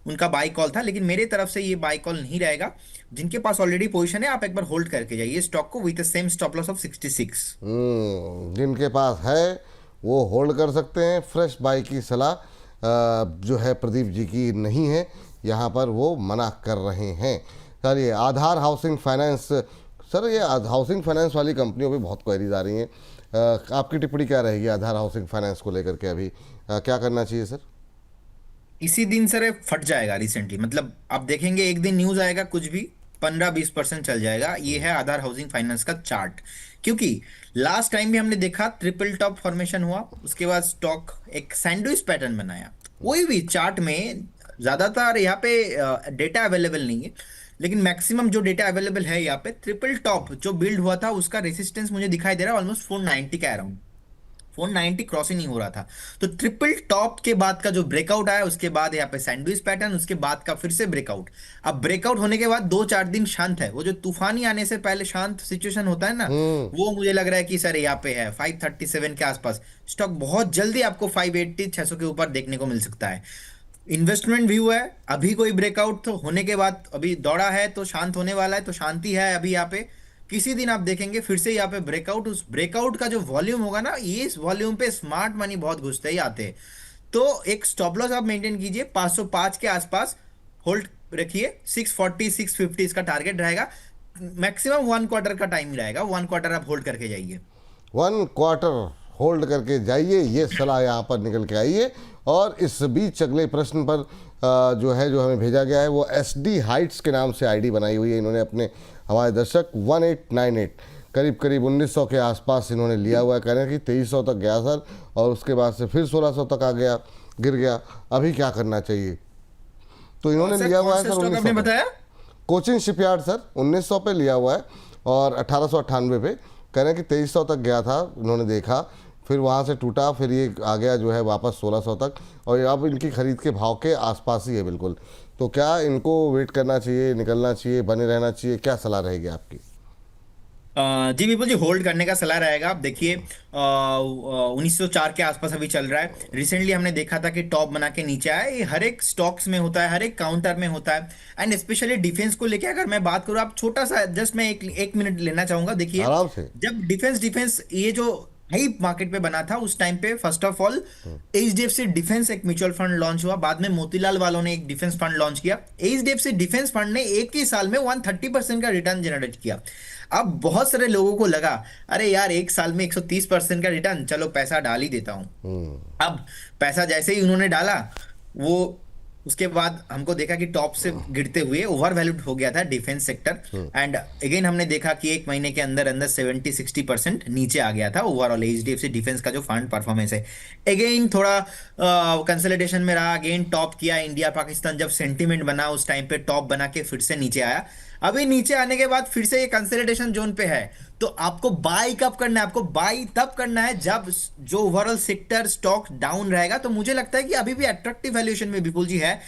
उनका बाई कॉल था, लेकिन मेरे तरफ से ये बाई कॉल नहीं रहेगा। जिनके पास ऑलरेडी पोजीशन है, आप एक बार होल्ड करके जाइए स्टॉक को with the same stop loss of 66। जिनके पास है वो होल्ड कर सकते हैं। फ्रेश बाई की सलाह जो है प्रदीप जी की नहीं है, यहाँ पर वो मना कर रहे हैं। सर ये आधार हाउसिंग फाइनेंस, सर ये हाउसिंग फाइनेंस वाली कंपनियों पे बहुत क्वेरीज आ रही हैं, आपकी टिप्पणी क्या रहेगी आधार हाउसिंग फाइनेंस को लेकर के? अभी क्या करना चाहिए सर? इसी दिन सर फट जाएगा रिसेंटली, मतलब आप देखेंगे एक दिन न्यूज आएगा, कुछ भी 15-20% चल जाएगा। ये है आधार हाउसिंग फाइनेंस का चार्ट। क्योंकि लास्ट टाइम भी हमने देखा ट्रिपल टॉप फॉर्मेशन हुआ, उसके बाद स्टॉक एक सैंडविच पैटर्न बनाया। कोई भी चार्ट में ज्यादातर यहाँ पे डेटा अवेलेबल नहीं है, लेकिन मैक्सिमम जो डेटा अवेलेबल है यहाँ पे, ट्रिपल टॉप जो बिल्ड हुआ था उसका रेसिस्टेंस मुझे दिखाई दे रहा है ऑलमोस्ट 490 के अराउंड। 490 क्रॉस ही नहीं हो रहा था। तो ट्रिपल टॉप के बाद का जो ब्रेकआउट आया, उसके बाद यहाँ पे सैंडविच पैटर्न, उसके बाद का फिर से ब्रेकआउट। अब ब्रेकआउट होने के बाद 2-4 दिन शांत है, वो जो तूफानी आने से पहले शांत सिचुएशन होता है ना, वो मुझे लग रहा है कि सर यहाँ पे है 537 के आसपास। स्टॉक बहुत जल्दी आपको 580 600 के ऊपर देखने को मिल सकता है। इन्वेस्टमेंट व्यू है, अभी कोई ब्रेकआउट तो होने के बाद, अभी दौड़ा है तो शांत होने वाला है, तो शांति है अभी यहाँ पे। किसी दिन आप देखेंगे फिर से यहाँ पे ब्रेकआउट, उस ब्रेकआउट का जो वॉल्यूम होगा ना, ये इस वॉल्यूम पे स्मार्ट मनी बहुत घुसते ही आते हैं। तो एक स्टॉप लॉस आप मेंटेन कीजिए 505 के आसपास, होल्ड रखिए। 640 650 इसका टारगेट रहेगा। मैक्सिमम 1 क्वार्टर का टाइम रहेगा, 1 क्वार्टर आप होल्ड करके जाइए। 1 क्वार्टर होल्ड करके जाइए, ये सलाह यहाँ पर निकल के आई है। और इस बीच अगले प्रश्न पर जो है, जो हमें भेजा गया है, वो SD हाइट्स के नाम से आईडी बनाई हुई है इन्होंने अपने, हमारे दर्शक 1898 करीब करीब 1900 के आसपास इन्होंने लिया हुआ है। कह रहे हैं कि 2300 तक गया सर, और उसके बाद से फिर 1600 तक आ गया, गिर गया, अभी क्या करना चाहिए? तो इन्होंने सर लिया हुआ कौन है सा सर स्टॉक 1900 आपने पे, बताया? कोचिन शिपयार्ड सर 1900 पे लिया हुआ है और 1898 पे। कह रहे हैं कि 2300 तक गया था, इन्होंने देखा, फिर वहाँ से टूटा, फिर ये आ गया जो है वापस 1600 तक, और अब इनकी खरीद के भाव के आसपास ही है बिल्कुल। तो क्या इनको वेट करना चाहिए, निकलना चाहिए, बने रहना चाहिए, क्या सलाह रहेगी आपकी? जी विपुल जी, होल्ड करने का सलाह रहेगा। आप देखिए 1904 के आसपास अभी चल रहा है। रिसेंटली हमने देखा था कि टॉप बना के नीचे आया। ये हर एक स्टॉक्स में होता है, हर एक काउंटर में होता है। एंड स्पेशली डिफेंस को लेके अगर मैं बात करूँ, आप छोटा सा जस्ट मैं एक मिनट लेना चाहूंगा। देखिए आराम से। जब डिफेंस डिफेंस ये जो हाई मार्केट पे बना था, उस टाइम पे first of all HDFC defence एक म्यूचुअल फंड लॉन्च हुआ। बाद में मोतीलाल वालों ने एक डिफेंस फंड लॉन्च किया। एचडीएफसी डिफेंस फंड ने एक ही साल में 130% का रिटर्न जनरेट किया। अब बहुत सारे लोगों को लगा, अरे यार एक साल में 130% का रिटर्न, चलो पैसा डाल ही देता हूं। अब पैसा जैसे ही उन्होंने डाला, वो उसके बाद हमको देखा कि टॉप से गिरते हुए ओवर वैल्यूड हो गया था डिफेंस सेक्टर। एंड अगेन हमने देखा कि एक महीने के अंदर अंदर 70-60% नीचे आ गया था ओवरऑल एचडीएफसी डिफेंस का जो फंड परफॉर्मेंस है। अगेन थोड़ा कंसोलिडेशन में रहा, अगेन टॉप किया। इंडिया पाकिस्तान जब सेंटीमेंट बना, उस टाइम पे टॉप बना के फिर से नीचे आया। अभी नीचे आने के बाद फिर से ये कंसोलिडेशन जोन पे है। तो आपको बाई कब करना है? आपको बाई तब करना है जब जो ओवरऑल सेक्टर स्टॉक डाउन रहेगा। तो मुझे लगता है कि अभी भी अट्रैक्टिव वैल्यूएशन में विपुल जी है।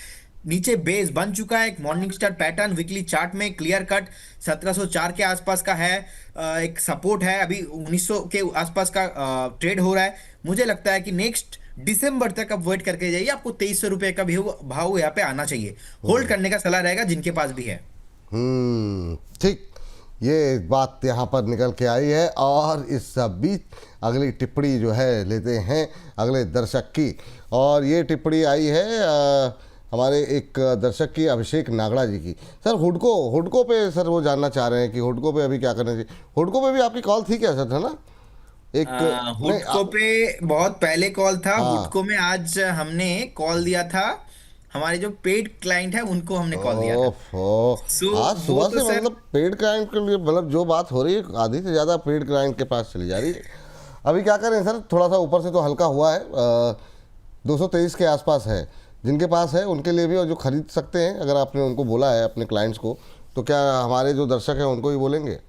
नीचे बेस बन चुका है, एक morning star pattern weekly chart में क्लियर कट 1704 के आसपास का है। एक सपोर्ट है, अभी 1900 के आसपास का ट्रेड हो रहा है। मुझे लगता है कि नेक्स्ट दिसंबर तक आप वेट करके जाइए, आपको 2300 रुपए का भी भाव यहाँ पे आना चाहिए। होल्ड करने का सलाह रहेगा जिनके पास भी है। ठीक, ये बात यहाँ पर निकल के आई है। और इस बीच अगली टिप्पणी जो है लेते हैं अगले दर्शक की, और ये टिप्पणी आई है हमारे एक दर्शक की, अभिषेक नागड़ा जी की। सर हुडको पे सर वो जानना चाह रहे हैं कि हुडको पे अभी क्या करना चाहिए। हुडको पे भी आपकी कॉल थी क्या सर, है ना? एक नहीं, हुडको पे बहुत पहले कॉल था। हाँ। हुडको में आज हमने कॉल दिया था, हमारे जो पेड क्लाइंट है उनको हमने कॉल दिया था। ओफो, सो आज वो सुबह तो से सर, मतलब पेड क्लाइंट के लिए, मतलब जो बात हो रही है आधी से ज़्यादा पेड क्लाइंट के पास चली जा रही है। अभी क्या करें सर, थोड़ा सा ऊपर से तो हल्का हुआ है, 223 के आसपास है। जिनके पास है उनके लिए भी, और जो खरीद सकते हैं, अगर आपने उनको बोला है अपने क्लाइंट्स को, तो क्या हमारे जो दर्शक हैं उनको भी बोलेंगे?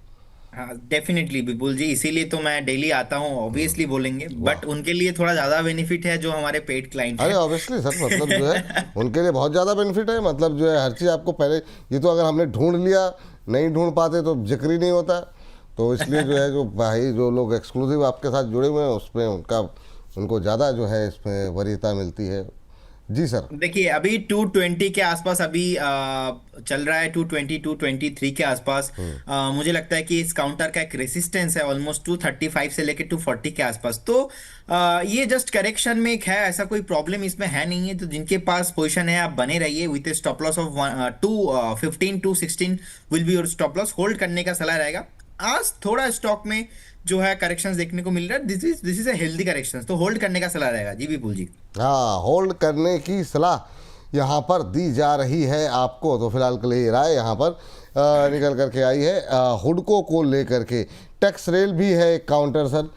हाँ डेफिनेटली विपुल जी, इसीलिए तो मैं डेली आता हूँ। ऑब्वियसली बोलेंगे, बट उनके लिए थोड़ा ज्यादा बेनिफिट है जो हमारे पेड क्लाइंट अरे हैं। ऑब्वियसली सर, मतलब जो है उनके लिए बहुत ज़्यादा बेनिफिट है। मतलब जो है हर चीज़ आपको पहले, ये तो अगर हमने ढूंढ लिया, नहीं ढूंढ पाते तो जिक्र ही नहीं होता। तो इसलिए जो है, जो भाई जो लोग एक्सक्लूसिव आपके साथ जुड़े हुए हैं, उसमें उनको ज़्यादा जो है इसमें वरीयता मिलती है। जी सर। देखिए अभी 220 के आसपास अभी चल रहा है, 220 223 के आसपास। मुझे लगता है कि इस काउंटर का एक रेसिस्टेंस है ऑलमोस्ट 235 से लेकर 240 के आसपास। तो ये जस्ट करेक्शन में एक है, ऐसा कोई प्रॉब्लम इसमें है नहीं है। तो जिनके पास पोजीशन है, आप बने रहिए with stop loss of 215 216 will be your stop loss. Hold करने का सलाह रहेगा। आज थोड़ा स्टॉक में जो है करेक्शंस देखने को मिल रहा है, this is a healthy corrections, तो होल्ड करने का सलाह रहेगा जी विपुल जी। हाँ, होल्ड करने की सलाह यहाँ पर दी जा रही है आपको। तो फिलहाल के लिए राय यहाँ पर निकल करके आई है हुडको को लेकर के। टैक्स रेल भी है एक काउंटर सर,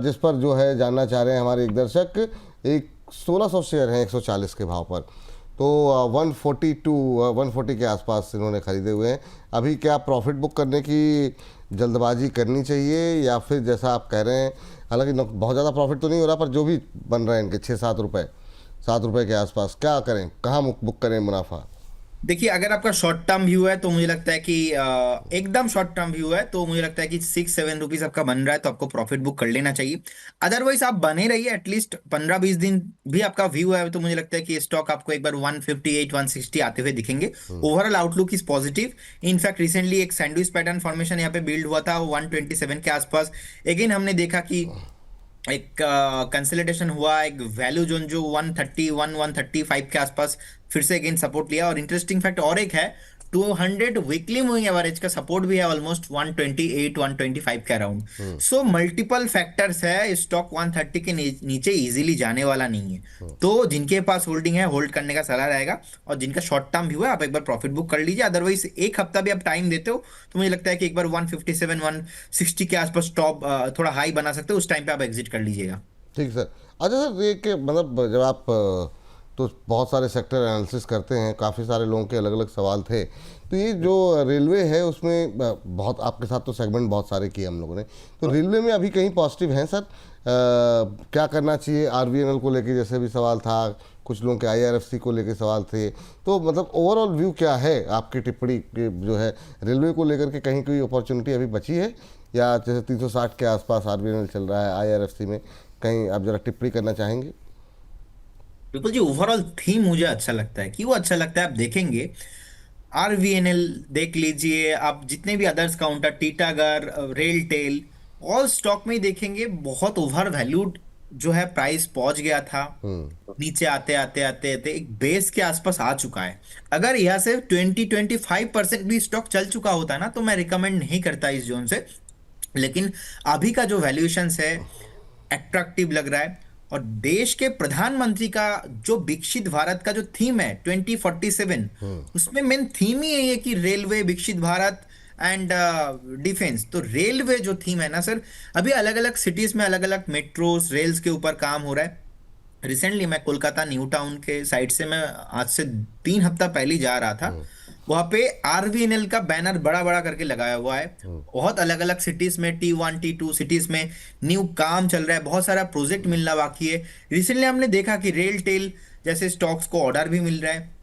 जिस पर जो है जानना चाह रहे हैं हमारे एक दर्शक। एक 1600 शेयर हैं 140 के भाव पर, तो 140 के आसपास इन्होंने खरीदे हुए हैं। अभी क्या प्रॉफिट बुक करने की जल्दबाजी करनी चाहिए, या फिर जैसा आप कह रहे हैं, हालांकि बहुत ज़्यादा प्रॉफिट तो नहीं हो रहा, पर जो भी बन रहे हैं इनके 6-7 रुपये, 7 रुपये के आसपास, क्या करें, कहाँ बुक करें मुनाफा? देखिए, अगर आपका शॉर्ट टर्म व्यू है तो मुझे लगता है कि एकदम शॉर्ट टर्म व्यू है तो मुझे लगता है कि 6-7 रुपीज आपका बन रहा है तो आपको प्रॉफिट बुक कर लेना चाहिए। अदरवाइज आप बने रहिए, एटलीस्ट 15-20 दिन भी आपका व्यू है तो मुझे लगता है कि स्टॉक आपको एक बार 158-160 आते हुए दिखेंगे। Overall outlook is positive. In fact recently एक सैंडविच पैटर्न फॉर्मेशन यहाँ पे बिल्ड हुआ था 127 के आसपास। अगेन हमने देखा कि एक कंसोलिडेशन हुआ, एक वैल्यू जोन जो 131-135 के आसपास फिर से अगेन सपोर्ट लिया। और इंटरेस्टिंग फैक्ट और एक है, 200 वीकली मूविंग एवरेज का सपोर्ट भी है ऑलमोस्ट 128-125 के अराउंड। सो मल्टीपल फैक्टर्स है, स्टॉक 130 के नीचे इजीली जाने वाला नहीं है। तो जिनके पास होल्डिंग है होल्ड करने का सलाह रहेगा, और जिनका शॉर्ट टर्म व्यू है आप एक बार प्रॉफिट बुक कर लीजिए। अदरवाइज एक हफ्ता भी आप टाइम देते हो तो मुझे लगता है कि एक बार 157-160 के आसपास टॉप थोड़ा हाई बना सकते हो, उस टाइम पे आप एग्जिट कर लीजिएगा। ठीक सर। अच्छा सर, ये कि मतलब जब आप तो बहुत सारे सेक्टर एनालिसिस करते हैं, काफ़ी सारे लोगों के अलग अलग सवाल थे, तो ये जो रेलवे है उसमें बहुत आपके साथ तो सेगमेंट बहुत सारे किए हम लोगों ने, तो रेलवे में अभी कहीं पॉजिटिव हैं सर? क्या करना चाहिए आरवीएनएल को लेके जैसे भी सवाल था, कुछ लोगों के आईआरएफसी को लेके सवाल थे, तो मतलब ओवरऑल व्यू क्या है आपकी टिप्पणी जो है रेलवे को लेकर के? कहीं कोई अपॉर्चुनिटी अभी बची है, या जैसे 360 के आसपास आरवीएनएल चल रहा है आईआरएफसी में, कहीं आप जरा टिप्पणी करना चाहेंगे? बिल्कुल जी, ओवरऑल थीम मुझे अच्छा लगता है। क्यों अच्छा लगता है आप देखेंगे, आरवीएनएल देख लीजिए आप, जितने भी others counter, Titagarh, RailTel, all stock में ही देखेंगे बहुत ओवर वैल्यूड जो है प्राइस पहुंच गया था। नीचे आते आते आते आते एक बेस के आसपास आ चुका है। अगर यहाँ से 20-25% भी स्टॉक चल चुका होता ना तो मैं रिकमेंड नहीं करता इस जोन से। लेकिन अभी का जो वैल्यूएशंस है अट्रैक्टिव लग रहा है। और देश के प्रधानमंत्री का जो विकसित भारत का जो थीम है 2047, उसमें मेन थीम ही यही है कि रेलवे, विकसित भारत एंड डिफेंस। तो रेलवे जो थीम है ना सर, अभी अलग अलग सिटीज में अलग अलग मेट्रोस रेल्स के ऊपर काम हो रहा है। रिसेंटली मैं कोलकाता न्यू टाउन के साइड से, मैं आज से 3 हफ्ता पहले ही जा रहा था। वहां पे आरवीएनएल का बैनर बड़ा बड़ा करके लगाया हुआ है। बहुत अलग अलग सिटीज में, T1 T2 सिटीज में न्यू काम चल रहा है, बहुत सारा प्रोजेक्ट मिलना बाकी है। रिसेंटली हमने देखा कि रेल टेल जैसे स्टॉक्स को ऑर्डर भी मिल रहा है।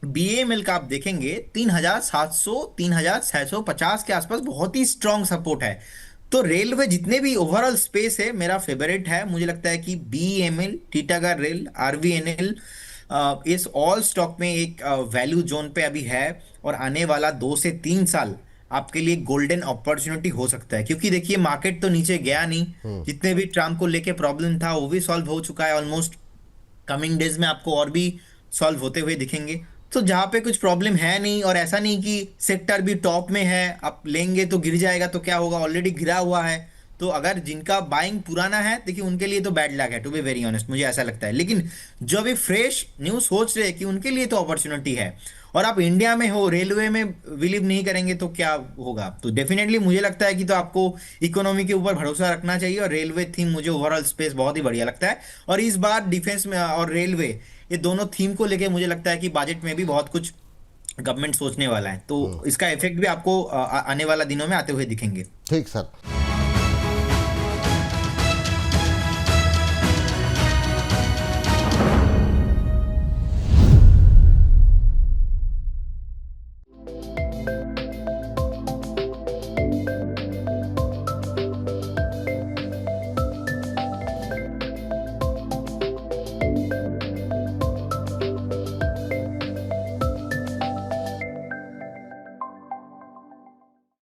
बीएमएल का आप देखेंगे 3700 3650 के आसपास बहुत ही स्ट्रांग सपोर्ट है। तो रेलवे जितने भी ओवरऑल स्पेस है मेरा फेवरेट है। मुझे लगता है कि बीएमएल, टीटागढ़ रेल, आरवीएनएल, इस ऑल स्टॉक में एक वैल्यू जोन पे अभी है। और आने वाला 2 से 3 साल आपके लिए गोल्डन अपॉर्चुनिटी हो सकता है, क्योंकि देखिए मार्केट तो नीचे गया नहीं। जितने भी ट्रम्प को लेके प्रॉब्लम था वो भी सॉल्व हो चुका है ऑलमोस्ट। कमिंग डेज में आपको और भी सॉल्व होते हुए दिखेंगे। तो जहां पे कुछ प्रॉब्लम है नहीं, और ऐसा नहीं कि सेक्टर भी टॉप में है आप लेंगे तो गिर जाएगा तो क्या होगा, ऑलरेडी गिरा हुआ है। तो अगर जिनका बाइंग पुराना है देखिए उनके लिए तो बैड लक है, टू बी वेरी ऑनेस्ट, मुझे ऐसा लगता है। लेकिन जो अभी फ्रेश न्यूज सोच रहे हैं कि उनके लिए तो अपॉर्चुनिटी है। और आप इंडिया में हो, रेलवे में बिलीव नहीं करेंगे तो क्या होगा। तो डेफिनेटली मुझे लगता है कि तो आपको इकोनॉमी के ऊपर भरोसा रखना चाहिए। और रेलवे थीम मुझे ओवरऑल स्पेस बहुत ही बढ़िया लगता है। और इस बार डिफेंस में और रेलवे, ये दोनों थीम को लेके मुझे लगता है कि बजट में भी बहुत कुछ गवर्नमेंट सोचने वाला है। तो इसका इफेक्ट भी आपको आने वाला दिनों में आते हुए दिखेंगे। ठीक सर।